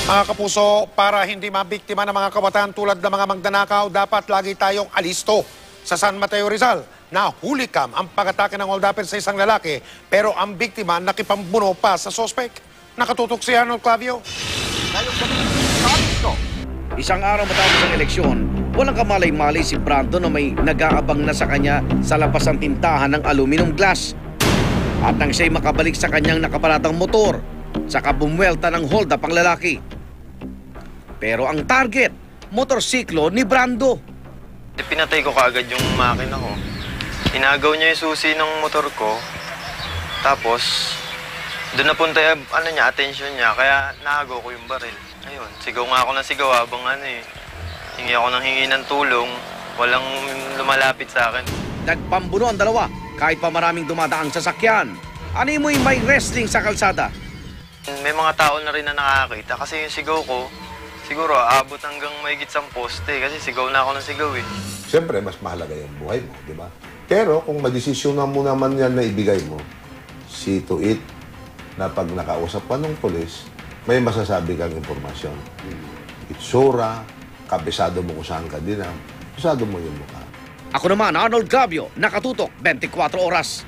Mga kapuso, para hindi mabiktima ng mga kabataan tulad ng mga magdanakaw, dapat lagi tayong alisto. Sa San Mateo Rizal, nahuli ang pag-atake ng hold-upper sa isang lalaki, pero ang biktima nakipambuno pa sa sospek. Nakatutok si Arnold Clavio. Isang araw matapos ang eleksyon, walang kamalay-malay si Brando na may nag-aabang na sa kanya sa labas ng tintahan ng aluminum glass. At nang siya'y makabalik sa kanyang nakaparatang motor, saka bumwelta ng hold-up ang lalaki. Pero ang target, motorsiklo ni Brando. Pinatay ko kaagad yung makina ko. Inagaw niya yung susi ng motor ko. Tapos, doon napunta yung attention niya. Kaya naagaw ko yung baril. Ayun, sigaw nga ako ng sigaw habang hingi ako ng hingi ng tulong. Walang lumalapit sa akin. Nagpambuno ang dalawa kahit pa maraming dumadaang sasakyan. Animoy may wrestling sa kalsada. May mga tao na rin na nakakita kasi yung sigaw ko, siguro aabot hanggang mahigit sa poste kasi sigaw na ako ng sigaw eh. Siyempre, mas mahalaga yung buhay mo, di ba? Pero kung madesisyonan mo naman yan na ibigay mo, see to it na pag nakausap pa ng polis, may masasabi kang impormasyon. Itsura, kabisado mo kung saan ka dinam, kabisado mo yung mukha. Ako naman, Arnold Clavio, nakatutok 24 oras.